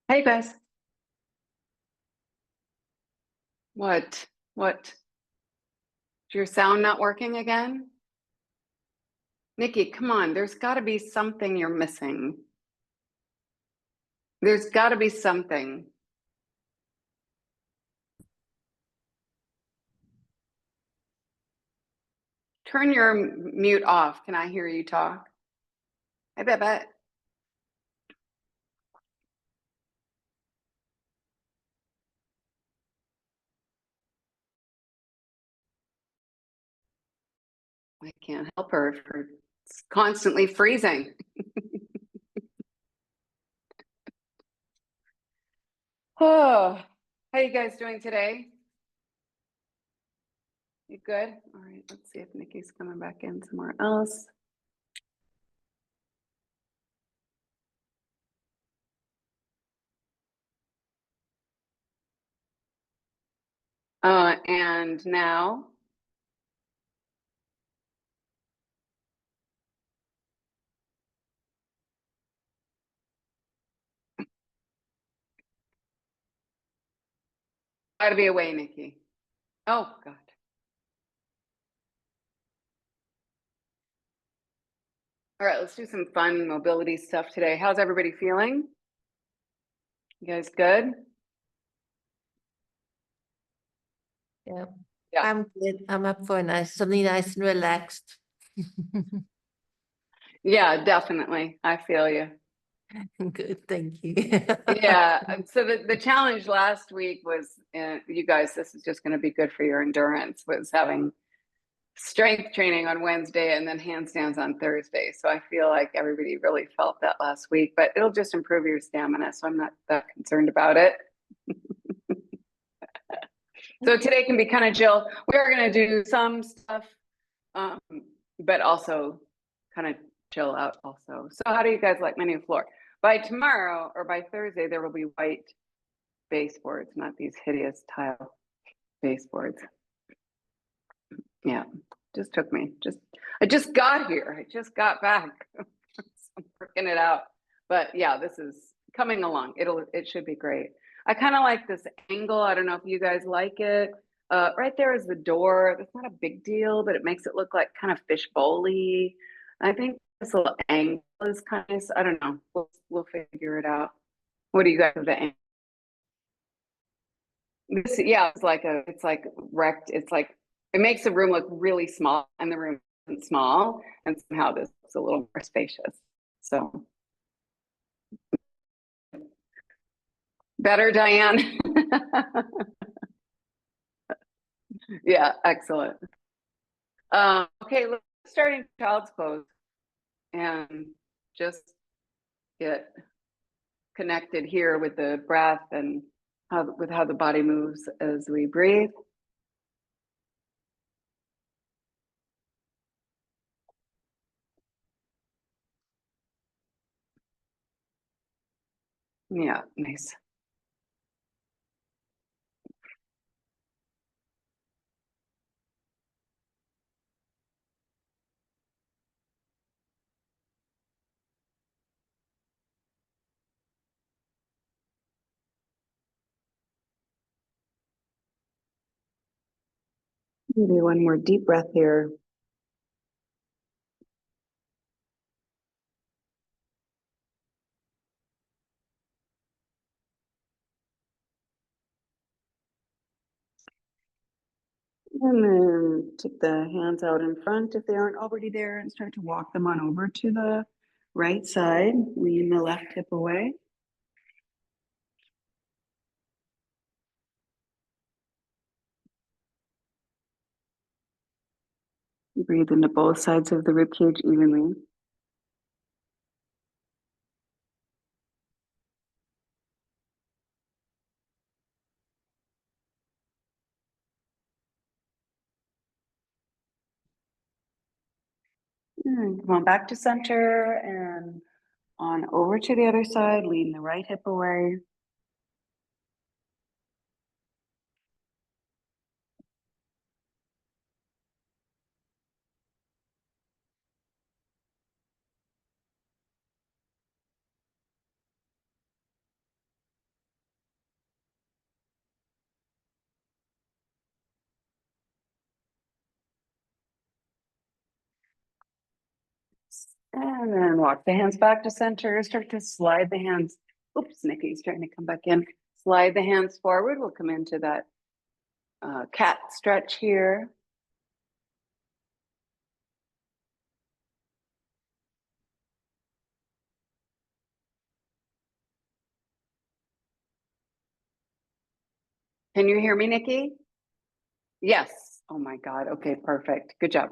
Hey guys. What? What? Is your sound not working again? Nikki, come on. There's got to be something you're missing. There's got to be something. Turn your mute off. Can I hear you talk? I bet. I can't help her if her it's constantly freezing. Oh, how you guys doing today? You good? All right, let's see if Nikki's coming back in somewhere else. And now, gotta be away, Nikki. Oh, God. All right, let's do some fun mobility stuff today. How's everybody feeling? You guys good? Yeah. Yeah. I'm good. I'm up for something nice and relaxed. Yeah, definitely. I feel you. Good, thank you. Yeah. So the challenge last week was, you guys, this is just going to be good for your endurance, was having strength training on Wednesday and then handstands on Thursday. So I feel like everybody really felt that last week, but it'll just improve your stamina. So I'm not that concerned about it. So today can be kind of chill. We are going to do some stuff, but also kind of chill out also. So how do you guys like my new floor? By tomorrow or by Thursday, there will be white baseboards, not these hideous tile baseboards. Yeah, just took me. I just got here. I just got back. So I'm working it out. But yeah, this is coming along. It should be great. I kind of like this angle. I don't know if you guys like it. Right there is the door. That's not a big deal, but it makes it look like kind of fishbowl-y. I think this little angle is kind of, I don't know. We'll figure it out. What do you guys think of the angle? This, yeah, it's like wrecked. It's like it makes the room look really small, and the room isn't small, and somehow this looks a little more spacious. So better, Diane. Yeah, excellent. Okay, let's start in child's pose and just get connected here with the breath and how the body moves as we breathe. Yeah, nice. Maybe one more deep breath here. And then take the hands out in front if they aren't already there and start to walk them on over to the right side. Lean the left hip away. Breathe into both sides of the rib cage evenly. And come on back to center and on over to the other side. Lean the right hip away. And then walk the hands back to center, start to slide the hands. Oops, Nikki's trying to come back in. Slide the hands forward. We'll come into that cat stretch here. Can you hear me, Nikki? Yes. Oh my God. Okay, perfect. Good job.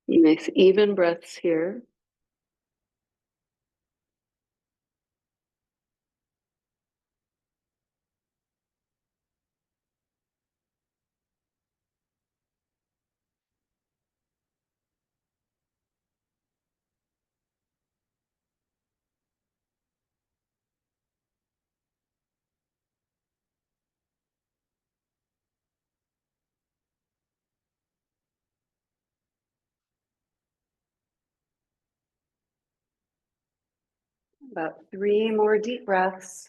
Nice even breaths here. About 3 more deep breaths.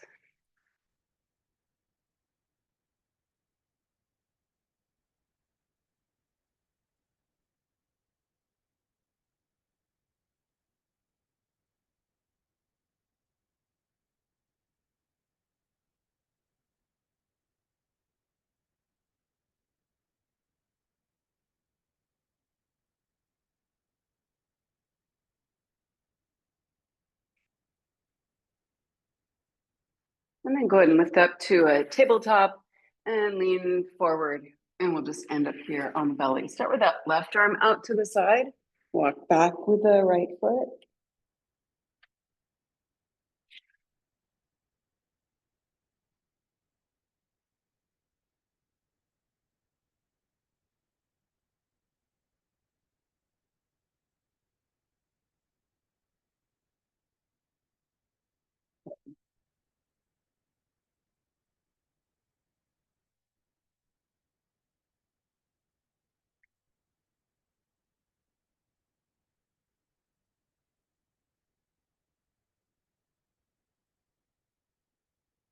And then go ahead and lift up to a tabletop and lean forward. And we'll just end up here on the belly. Start with that left arm out to the side. Walk back with the right foot.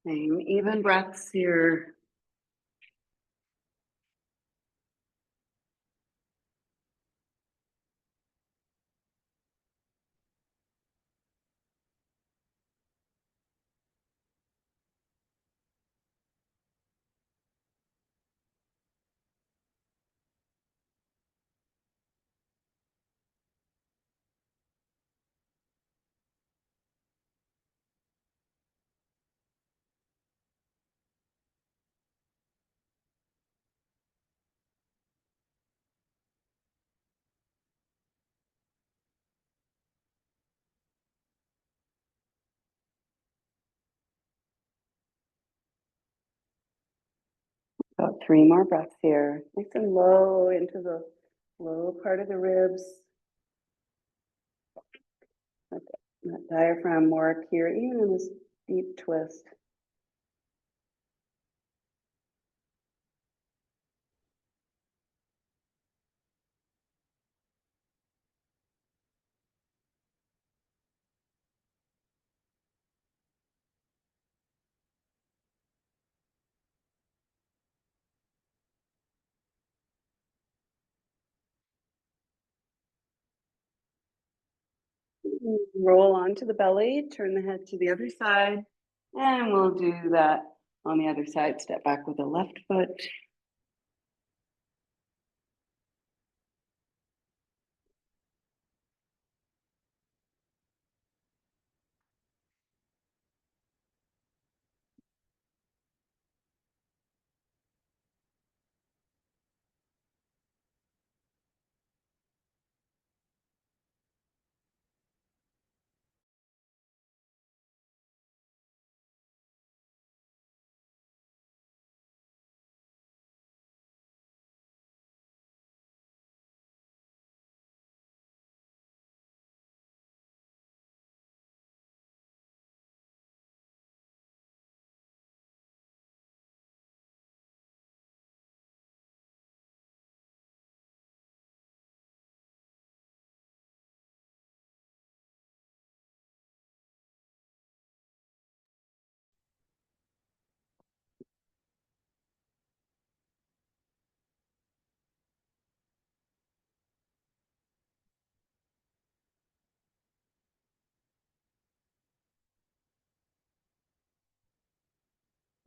Same even breaths here. About 3 more breaths here. Nice and low into the low part of the ribs. Let that diaphragm work here, even in this deep twist. Roll onto the belly, turn the head to the other side, and we'll do that on the other side. Step back with the left foot.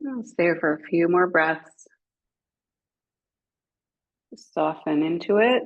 I'll stay here for a few more breaths. Soften into it.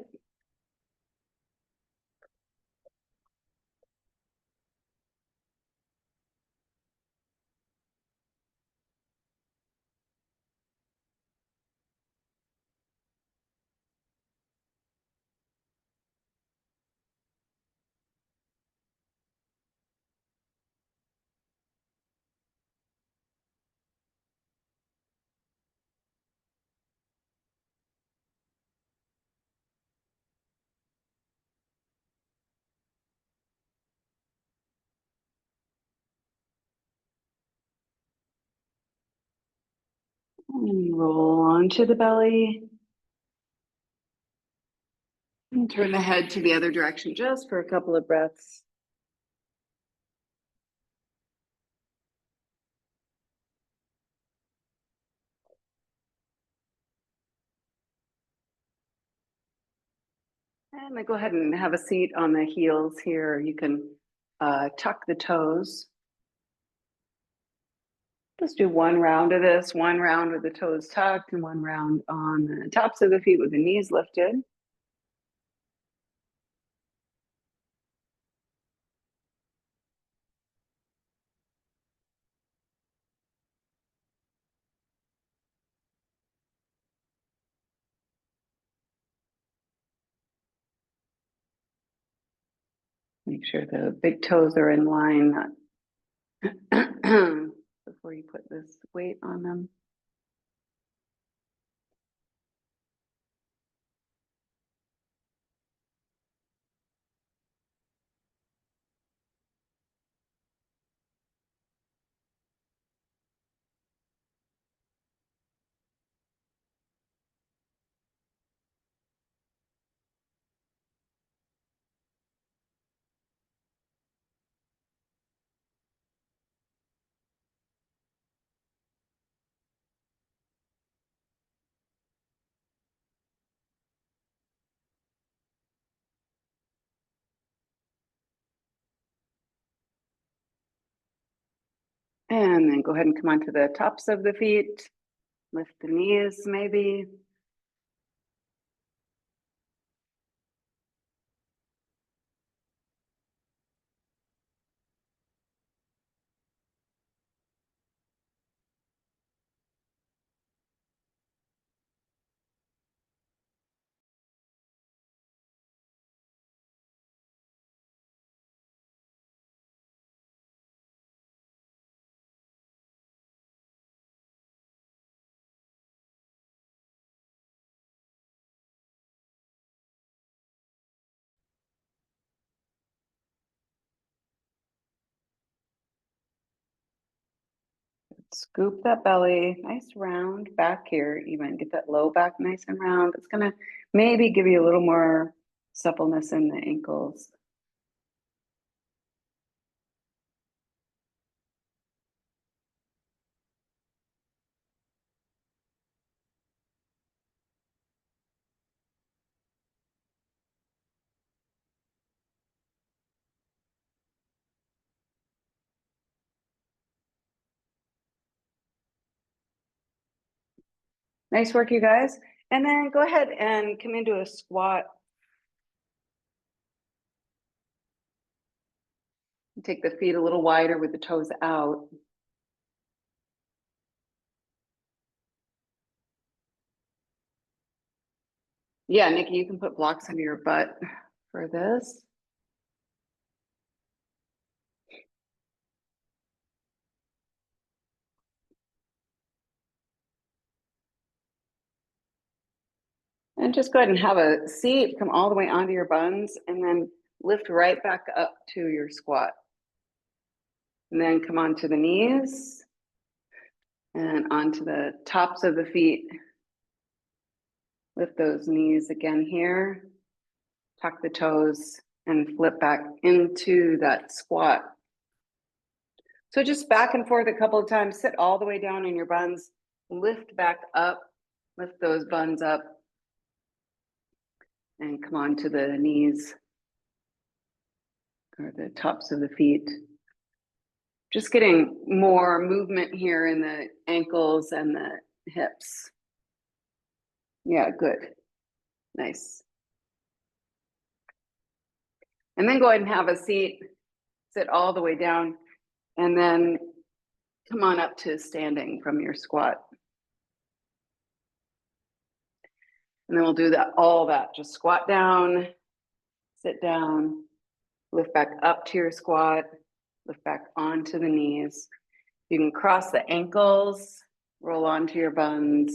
And roll onto the belly. And turn the head to the other direction just for a couple of breaths. And then go ahead and have a seat on the heels here. You can tuck the toes. Just do one round of this, one round with the toes tucked and one round on the tops of the feet with the knees lifted. Make sure the big toes are in line before you put this weight on them. And then go ahead and come onto the tops of the feet. Lift the knees maybe. Scoop that belly, nice round back here, even get that low back nice and round. It's gonna maybe give you a little more suppleness in the ankles. Nice work, you guys. And then go ahead and come into a squat. Take the feet a little wider with the toes out. Yeah, Nikki, you can put blocks under your butt for this. And just go ahead and have a seat, come all the way onto your buns, and then lift right back up to your squat. And then come onto the knees and onto the tops of the feet. Lift those knees again here. Tuck the toes and flip back into that squat. So just back and forth a couple of times, sit all the way down in your buns, lift back up, lift those buns up, and come on to the knees or the tops of the feet. Just getting more movement here in the ankles and the hips. Yeah, good. Nice. And then go ahead and have a seat, sit all the way down, and then come on up to standing from your squat. And then we'll do that, all that, just squat down, sit down, lift back up to your squat, lift back onto the knees. You can cross the ankles, roll onto your buns,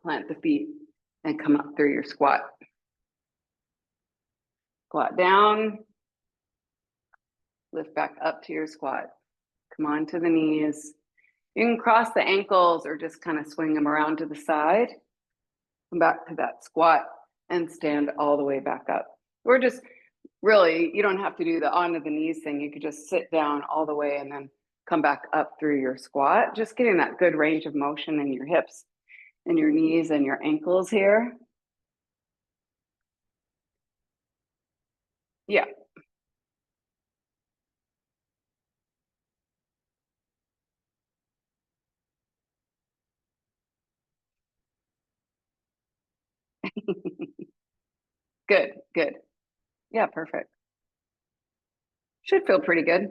plant the feet, and come up through your squat. Squat down, lift back up to your squat. Come onto the knees. You can cross the ankles or just kind of swing them around to the side. Come back to that squat and stand all the way back up. We're just really, you don't have to do the onto the knees thing. You could just sit down all the way and then come back up through your squat. Just getting that good range of motion in your hips and your knees and your ankles here. Yeah. Good, good. Yeah, perfect. Should feel pretty good.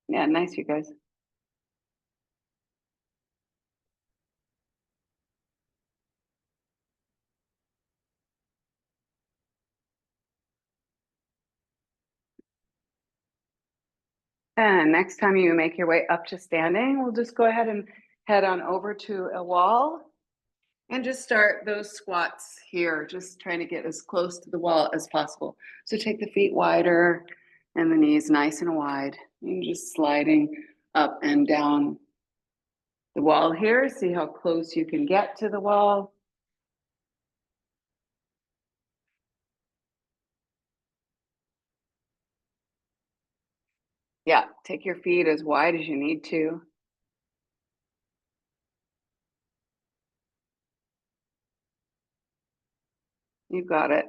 Yeah, nice, you guys. And next time you make your way up to standing, we'll just go ahead and head on over to a wall and just start those squats here, just trying to get as close to the wall as possible. So take the feet wider and the knees nice and wide. And just sliding up and down the wall here. See how close you can get to the wall. Yeah, take your feet as wide as you need to. You got it.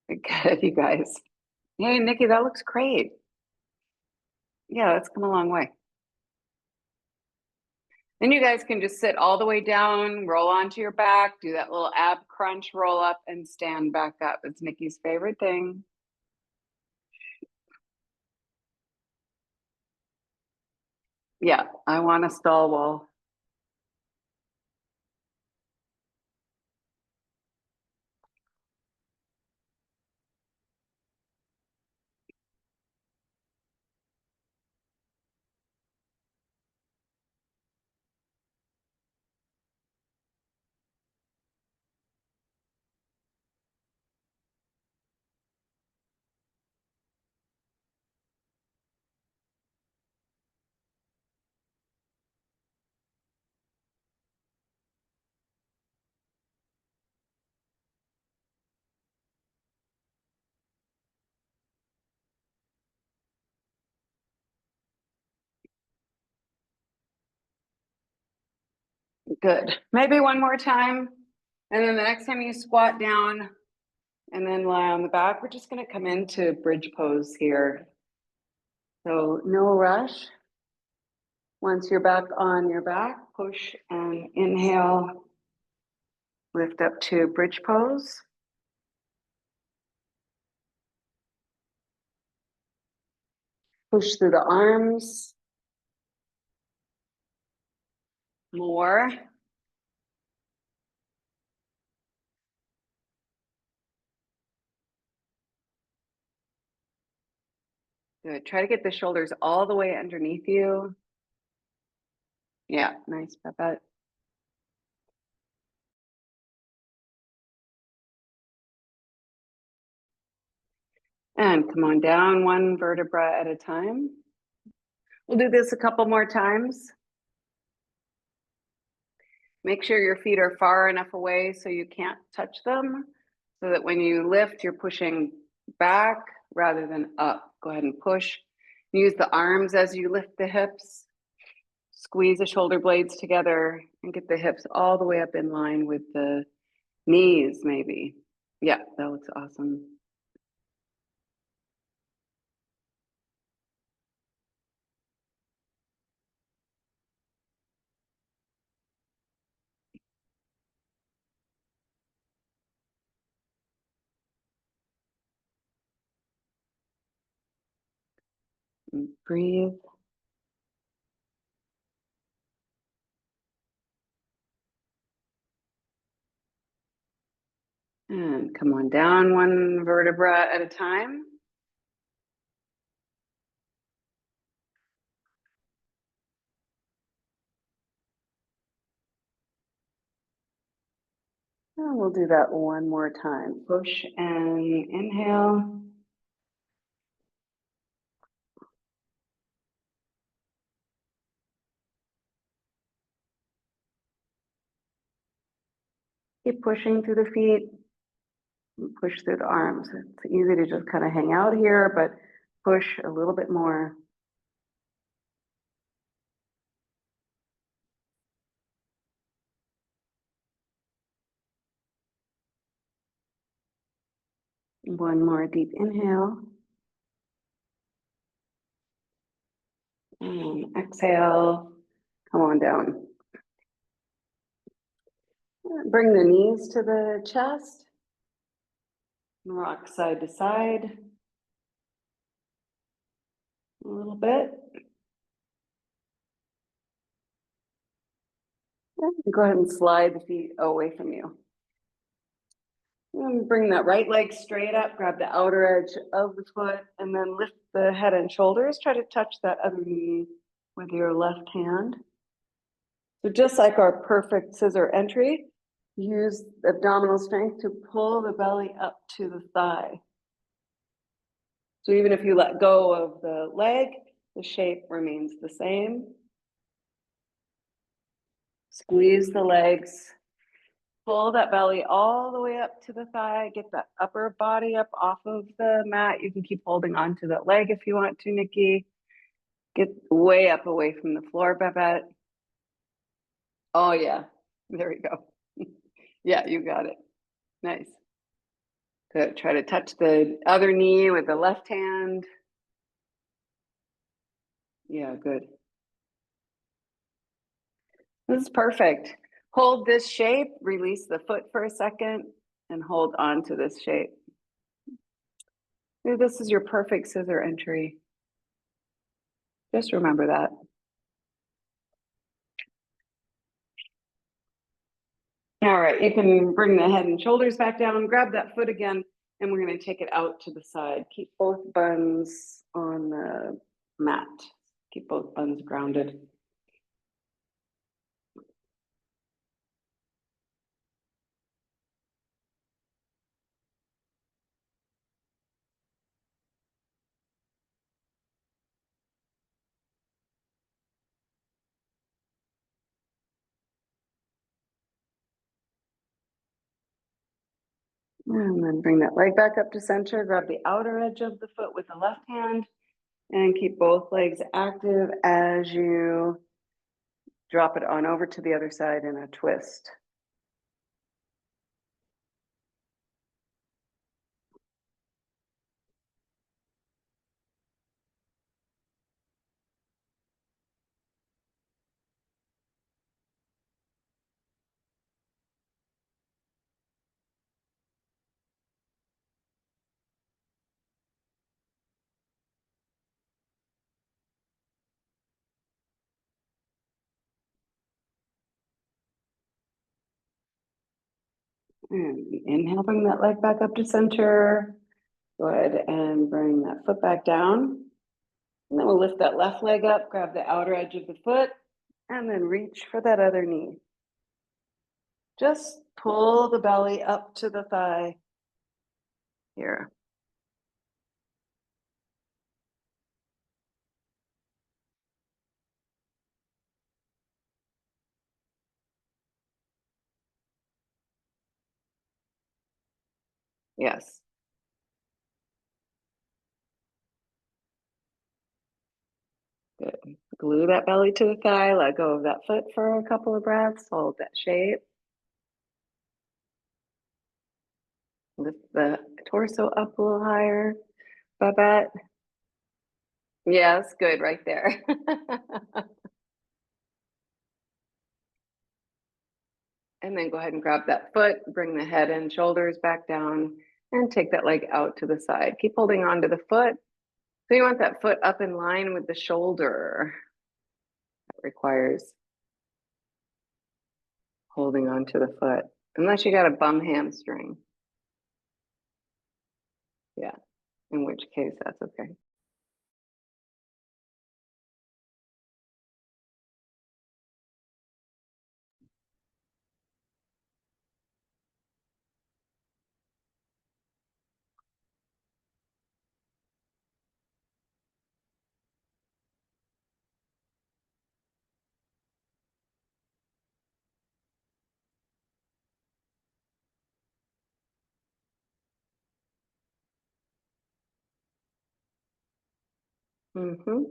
Good, you guys. Hey, Nikki, that looks great. Yeah, that's come a long way. Then you guys can just sit all the way down, roll onto your back, do that little ab crunch, roll up and stand back up. It's Nikki's favorite thing. Yeah, I want a stall wall. Good. Maybe one more time. And then the next time you squat down and then lie on the back, we're just going to come into bridge pose here. So no rush. Once you're back on your back, push and inhale. Lift up to bridge pose. Push through the arms. More. Good. Try to get the shoulders all the way underneath you. Yeah, nice, Pepette. And come on down one vertebra at a time. We'll do this a couple more times. Make sure your feet are far enough away so you can't touch them, so that when you lift, you're pushing back rather than up. Go ahead and push. Use the arms as you lift the hips. Squeeze the shoulder blades together and get the hips all the way up in line with the knees, maybe. Yeah, that looks awesome. And breathe. And come on down one vertebra at a time. And we'll do that one more time. Push and inhale. Keep pushing through the feet. Push through the arms. It's easy to just kind of hang out here, but push a little bit more. One more deep inhale. And exhale. Come on down. Bring the knees to the chest. Rock side to side. A little bit. And go ahead and slide the feet away from you. And bring that right leg straight up, grab the outer edge of the foot, and then lift the head and shoulders. Try to touch that other knee with your left hand. So just like our perfect scissor entry, use abdominal strength to pull the belly up to the thigh. So even if you let go of the leg, the shape remains the same. Squeeze the legs. Pull that belly all the way up to the thigh. Get that upper body up off of the mat. You can keep holding on to that leg if you want to, Nikki. Get way up away from the floor, Babette. Oh, yeah. There we go. Yeah, you got it. Nice. Good. Try to touch the other knee with the left hand. Yeah, good. This is perfect. Hold this shape, release the foot for a second, and hold on to this shape. This is your perfect scissor entry. Just remember that. All right, you can bring the head and shoulders back down, grab that foot again, and we're going to take it out to the side. Keep both buns on the mat. Keep both buns grounded. And then bring that leg back up to center. Grab the outer edge of the foot with the left hand and keep both legs active as you drop it on over to the other side in a twist. And inhale, bring that leg back up to center. Go ahead and bring that foot back down. And then we'll lift that left leg up, grab the outer edge of the foot, and then reach for that other knee. Just pull the belly up to the thigh here. Yes. Good. Glue that belly to the thigh, let go of that foot for a couple of breaths, hold that shape. Lift the torso up a little higher, Babette. Yes, good, right there. And then go ahead and grab that foot, bring the head and shoulders back down, and take that leg out to the side. Keep holding on to the foot. So you want that foot up in line with the shoulder. That requires holding on to the foot, unless you got a bum hamstring. Yeah, in which case that's okay. Mm-hmm.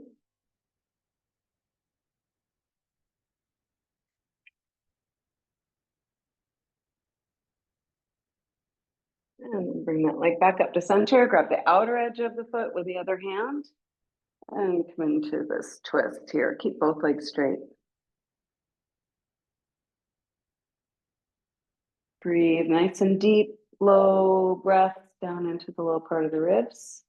And bring that leg back up to center. Grab the outer edge of the foot with the other hand and come into this twist here. Keep both legs straight. Breathe nice and deep, low breaths down into the low part of the ribs.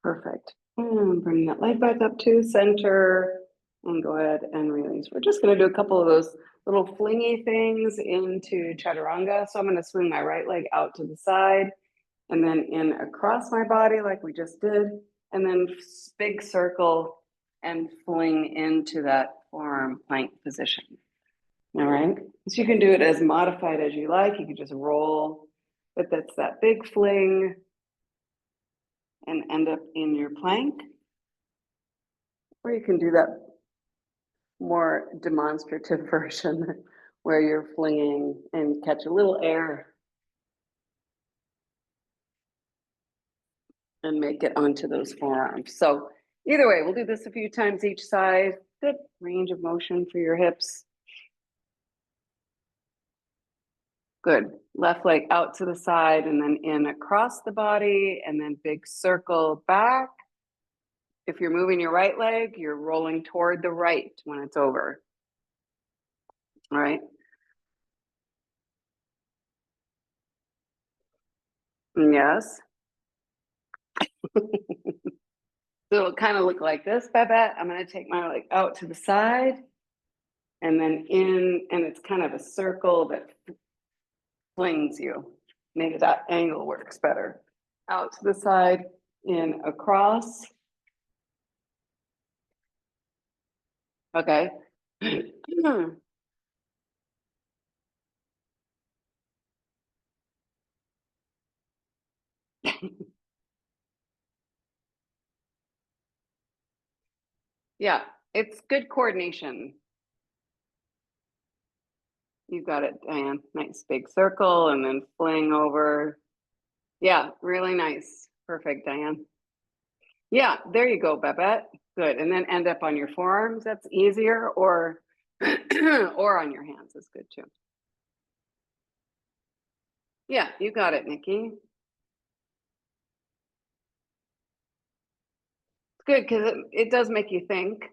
Perfect. And bring that leg back up to center and go ahead and release. We're just going to do a couple of those little flingy things into chaturanga. So I'm going to swing my right leg out to the side and then in across my body like we just did, and then big circle and fling into that forearm plank position. All right. So you can do it as modified as you like. You can just roll, but that's that big fling and end up in your plank. Or you can do that more demonstrative version where you're flinging and catch a little air and make it onto those forearms. So either way, we'll do this a few times each side. Good range of motion for your hips. Good. Left leg out to the side and then in across the body and then big circle back. If you're moving your right leg, you're rolling toward the right when it's over. All right. Yes. So it'll kind of look like this, Babette. I'm going to take my leg out to the side and then in, and it's kind of a circle that flings you. Maybe that angle works better. Out to the side, in across. Okay. Yeah, it's good coordination. You got it, Diane. Nice big circle and then fling over. Yeah, really nice. Perfect, Diane. Yeah, there you go, Babette. Good. And then end up on your forearms. That's easier, or or on your hands is good too. Yeah, you got it, Nikki. It's good because it does make you think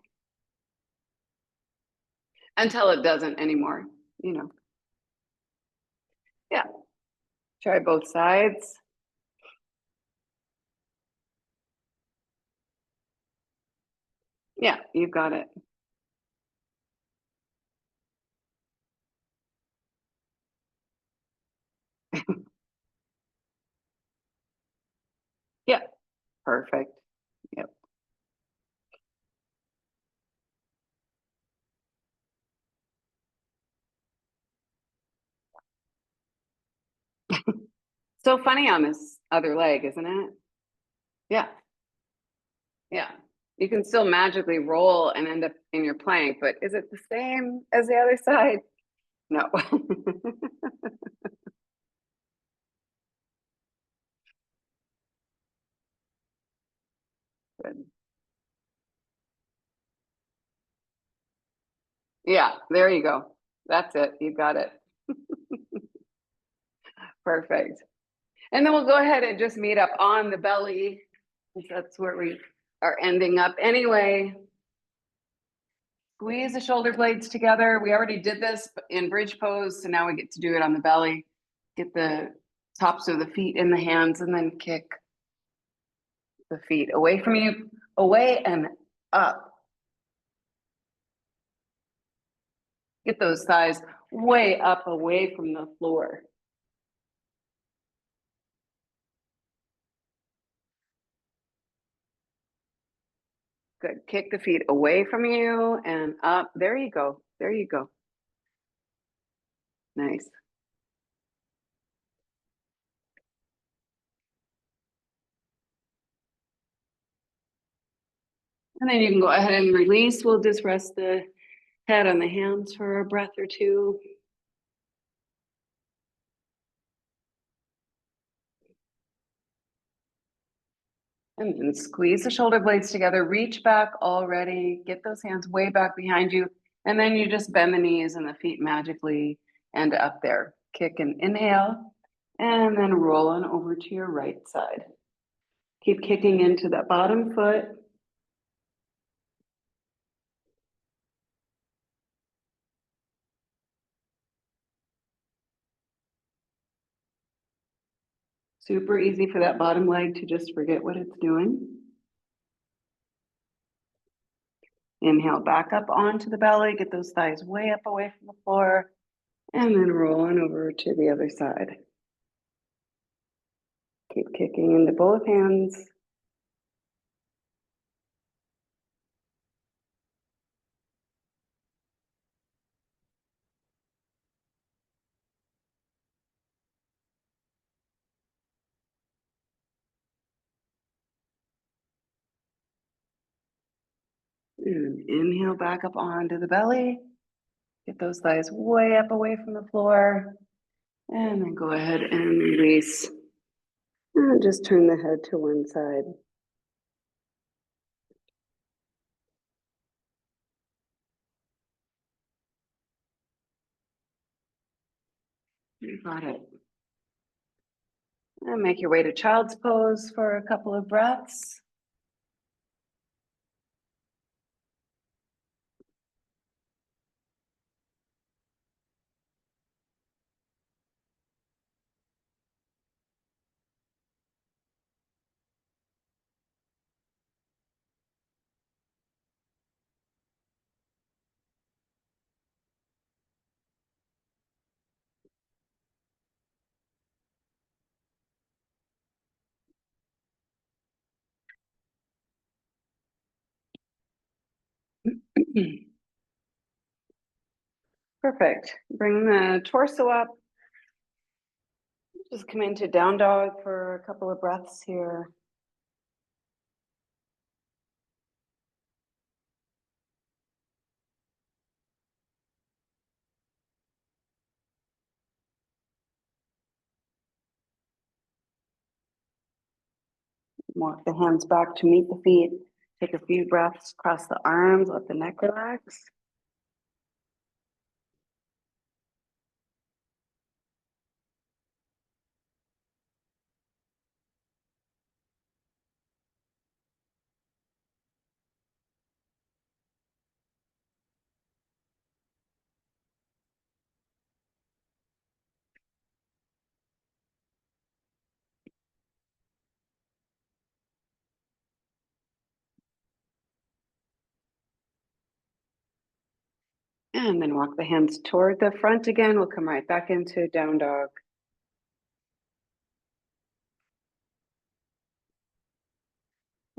until it doesn't anymore, you know. Yeah. Try both sides. Yeah, you got it. Perfect. Yep. So funny on this other leg, isn't it? Yeah. Yeah. You can still magically roll and end up in your plank, but is it the same as the other side? No. Good. Yeah, there you go. That's it. You got it. Perfect. And then we'll go ahead and just meet up on the belly, because that's where we are ending up anyway. Squeeze the shoulder blades together. We already did this in bridge pose, so now we get to do it on the belly. Get the tops of the feet in the hands and then kick the feet away from you, away and up. Get those thighs way up away from the floor. Good. Kick the feet away from you and up. There you go. There you go. Nice. And then you can go ahead and release. We'll just rest the head on the hands for a breath or two. And then squeeze the shoulder blades together, reach back already, get those hands way back behind you. And then you just bend the knees and the feet magically end up there. Kick and inhale, and then roll on over to your right side. Keep kicking into that bottom foot. Super easy for that bottom leg to just forget what it's doing. Inhale back up onto the belly, get those thighs way up away from the floor, and then roll on over to the other side. Keep kicking into both hands. And inhale back up onto the belly. Get those thighs way up away from the floor. And then go ahead and release. And just turn the head to one side. You got it. And make your way to child's pose for a couple of breaths. Perfect. Bring the torso up. Just come into down dog for a couple of breaths here. Walk the hands back to meet the feet. Take a few breaths across the arms, let the neck relax. And then walk the hands toward the front again. We'll come right back into down dog.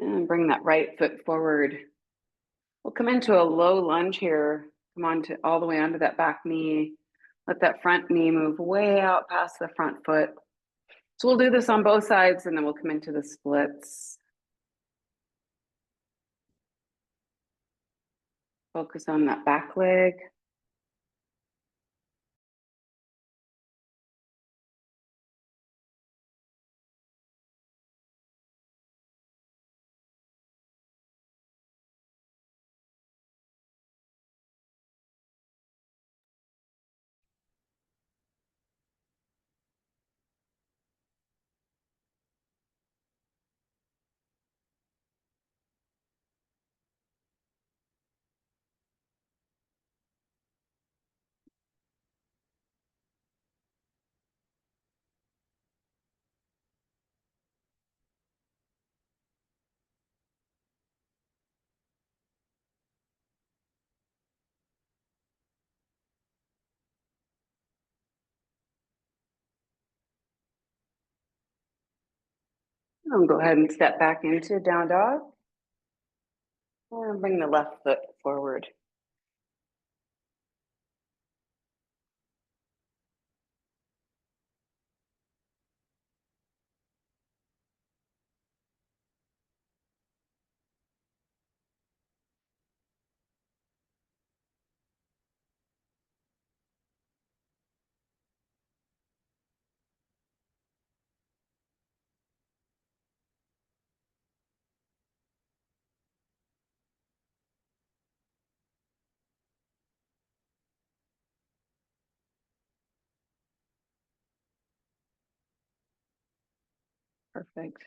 And bring that right foot forward. We'll come into a low lunge here. Come on to all the way onto that back knee. Let that front knee move way out past the front foot. So we'll do this on both sides and then we'll come into the splits. Focus on that back leg. I'll go ahead and step back into down dog. And bring the left foot forward. Perfect.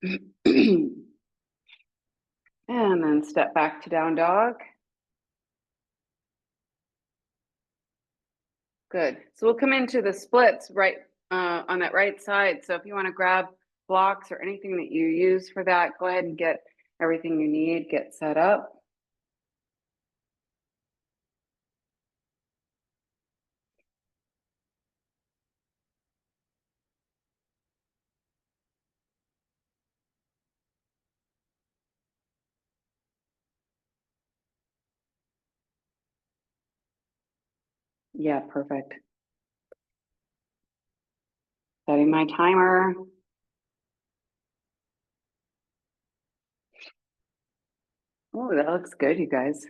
And then step back to down dog. Good. So we'll come into the splits right on that right side. So if you want to grab blocks or anything that you use for that, go ahead and get everything you need, get set up. Yeah, perfect. Setting my timer. Oh, that looks good, you guys.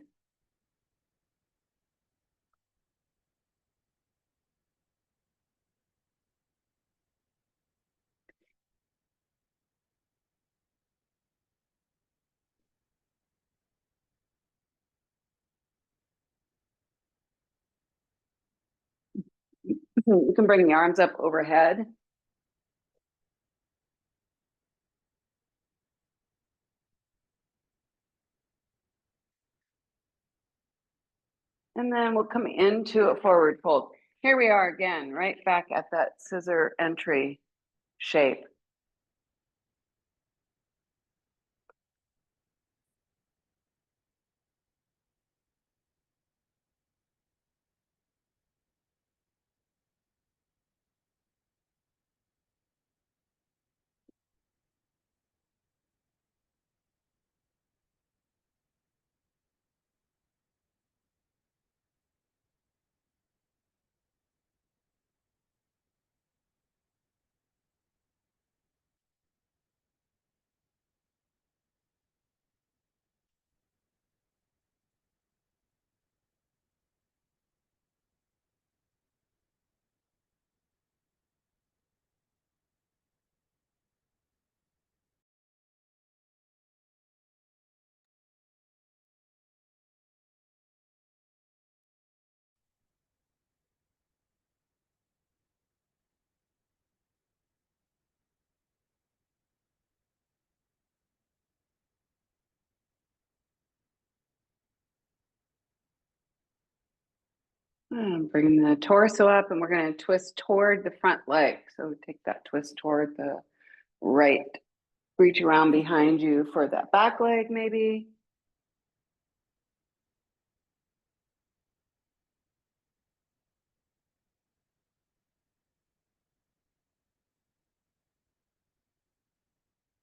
You can bring the arms up overhead. And then we'll come into a forward fold. Here we are again, right back at that scissor entry shape. And bring the torso up and we're going to twist toward the front leg. So take that twist toward the right reach around behind you for that back leg, maybe.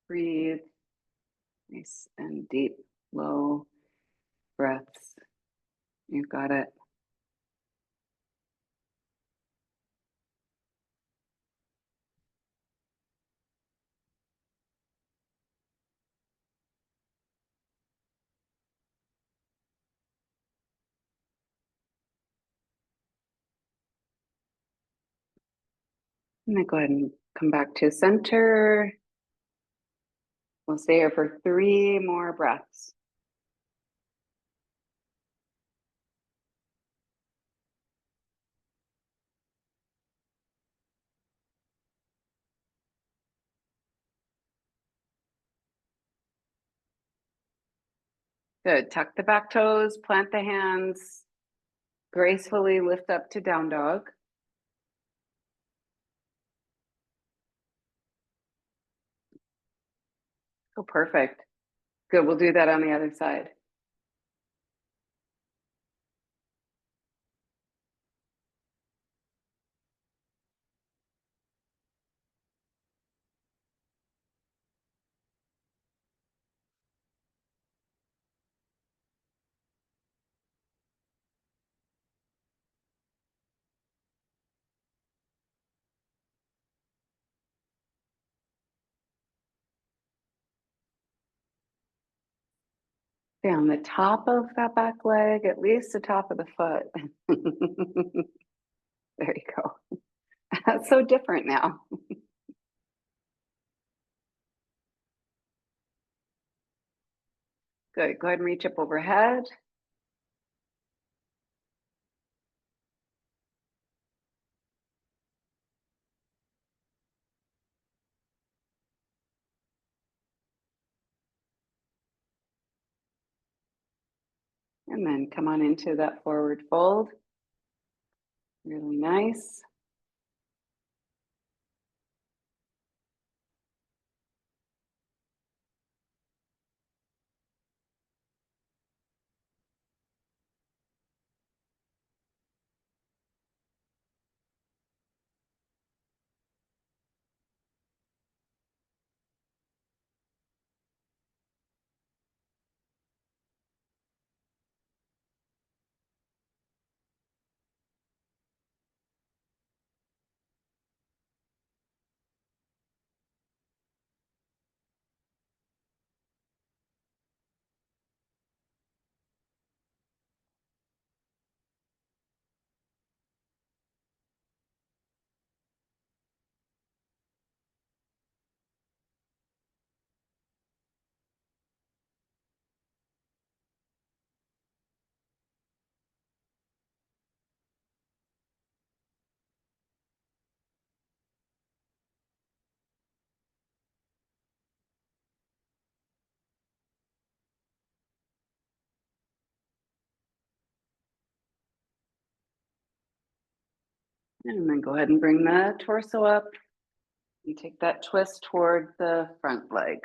Breathe. Nice and deep, low breaths. You got it. And then go ahead and come back to center. We'll stay here for 3 more breaths. Good. Tuck the back toes, plant the hands, gracefully lift up to down dog. Oh, perfect. Good. We'll do that on the other side. Down the top of that back leg, at least the top of the foot. There you go. That's so different now. Good. Go ahead and reach up overhead. And then come on into that forward fold. Really nice. And then go ahead and bring the torso up. You take that twist toward the front leg.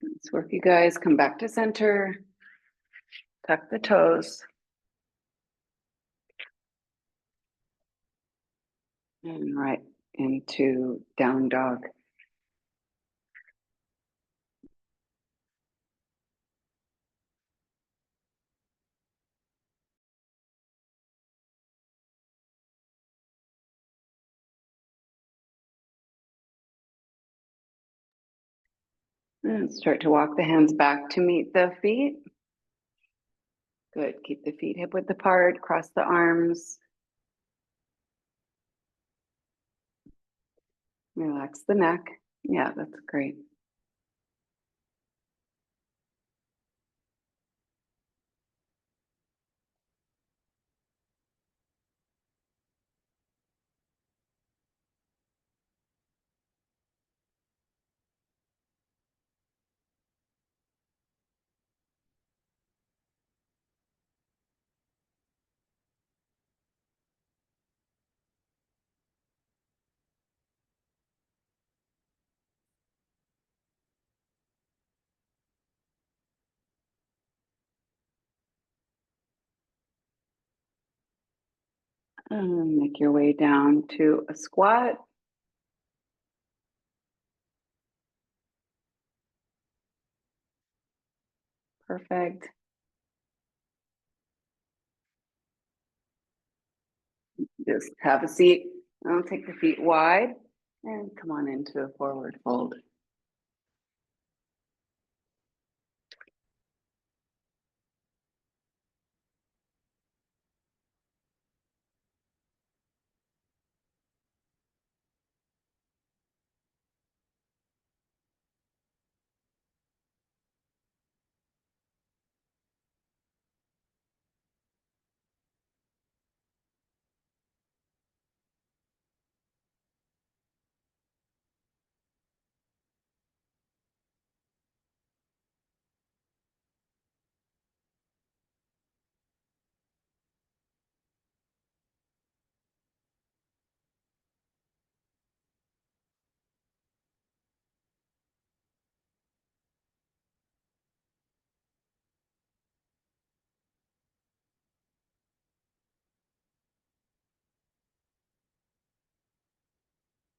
Let's work, you guys. Come back to center. Tuck the toes. And right into down dog. And start to walk the hands back to meet the feet. Good. Keep the feet hip width apart, cross the arms. Relax the neck. Yeah, that's great. Make your way down to a squat. Perfect. Just have a seat. I'll take the feet wide and come on into a forward fold.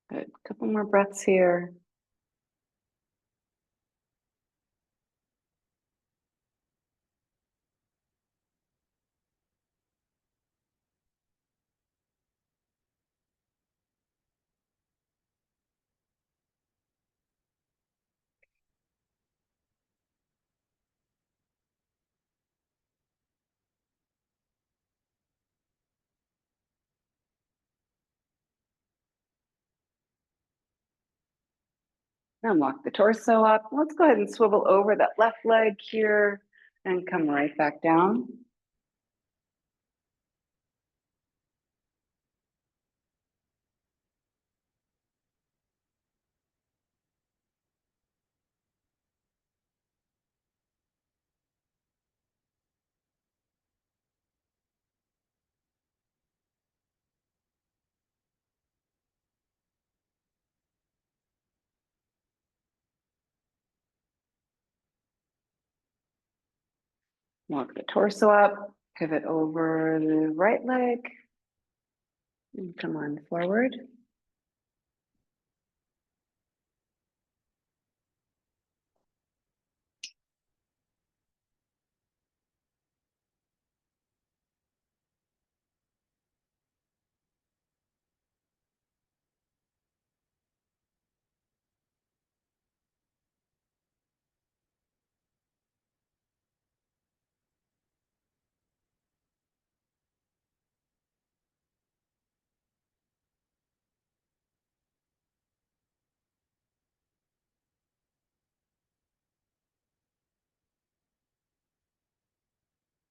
Good. Couple more breaths here. And walk the torso up. Let's go ahead and swivel over that left leg here and come right back down. Walk the torso up, pivot over the right leg, and come on forward.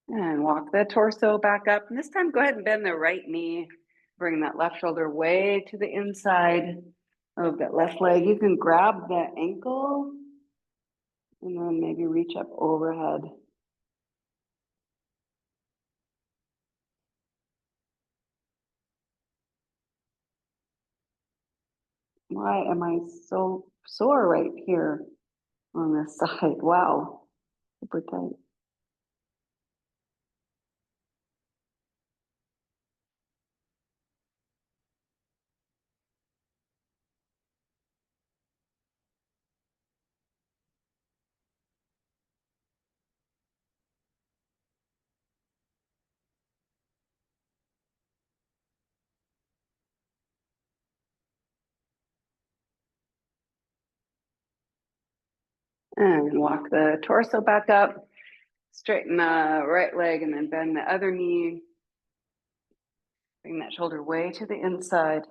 And walk the torso back up. And this time, go ahead and bend the right knee. Bring that left shoulder way to the inside of that left leg. You can grab the ankle and then maybe reach up overhead. Why am I so sore right here on this side? Wow, super tight. And walk the torso back up, straighten the right leg and then bend the other knee. Bring that shoulder way to the inside.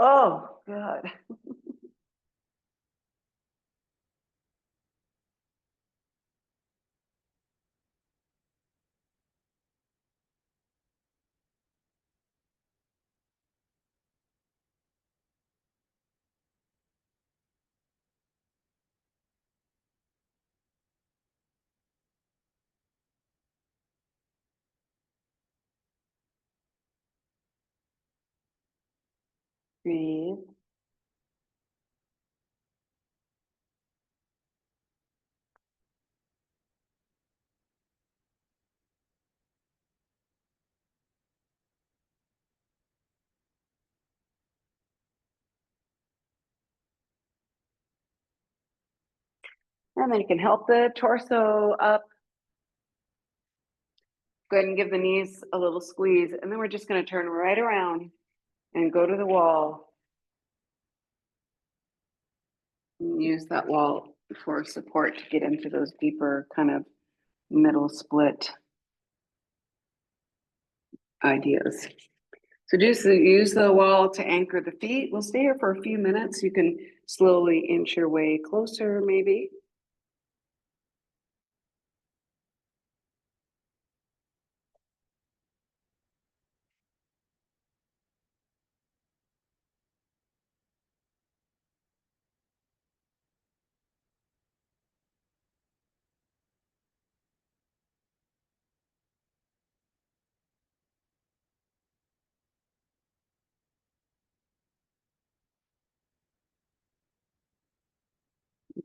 Oh, God. Breathe. And then you can help the torso up. Go ahead and give the knees a little squeeze. And then we're just going to turn right around and go to the wall. And use that wall for support to get into those deeper kind of middle split ideas. So just use the wall to anchor the feet. We'll stay here for a few minutes. You can slowly inch your way closer, maybe.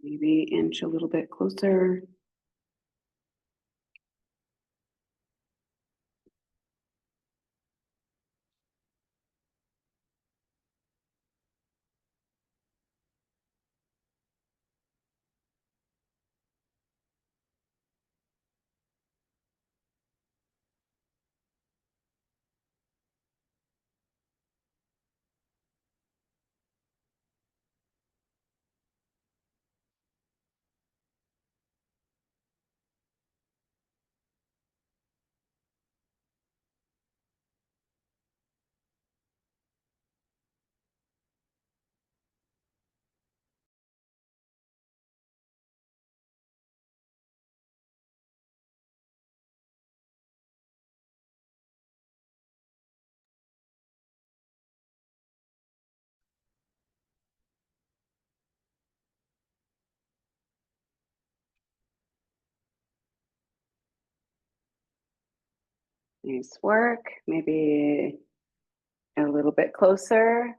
Maybe inch a little bit closer. Nice work. Maybe a little bit closer.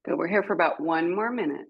Good. We're here for about 1 more minute.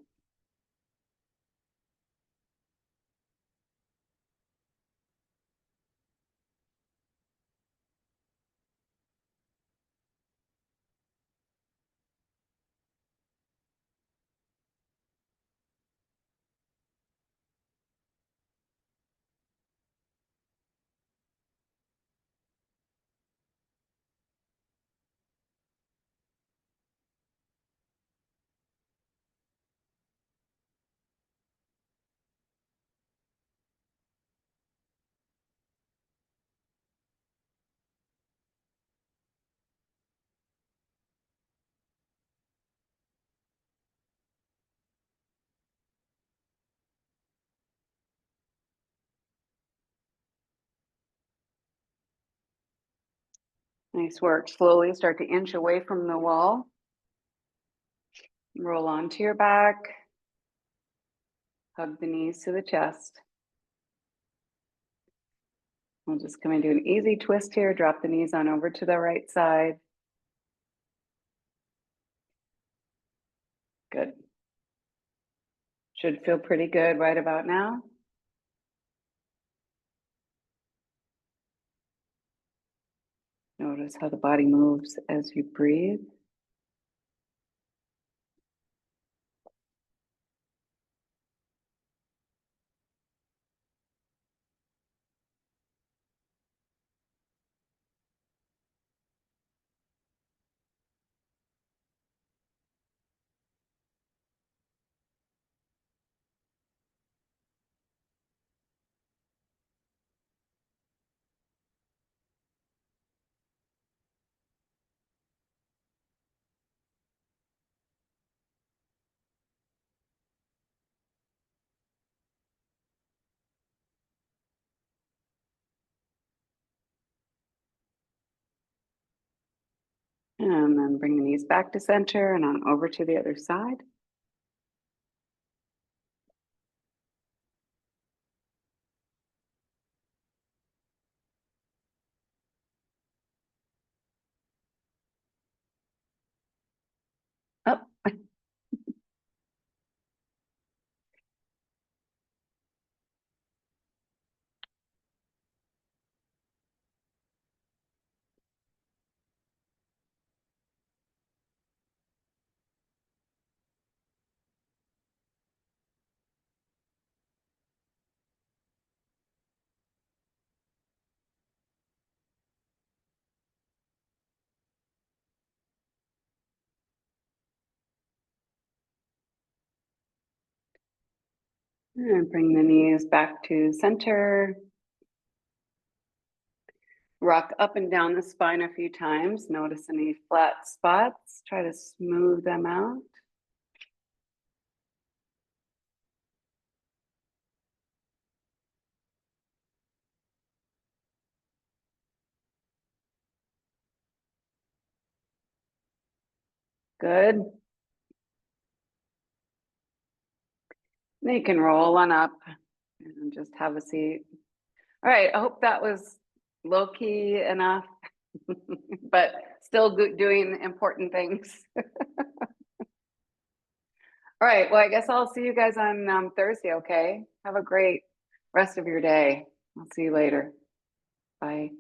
Nice work. Slowly start to inch away from the wall. Roll onto your back. Hug the knees to the chest. We'll just come and do an easy twist here. Drop the knees on over to the right side. Good. Should feel pretty good right about now. Notice how the body moves as you breathe. And then bring the knees back to center and on over to the other side. Up. And bring the knees back to center. Rock up and down the spine a few times. Notice any flat spots. Try to smooth them out. Good. Then you can roll on up and just have a seat. All right, I hope that was low key enough, but still doing important things. All right, well, I guess I'll see you guys on Thursday, okay? Have a great rest of your day. I'll see you later. Bye.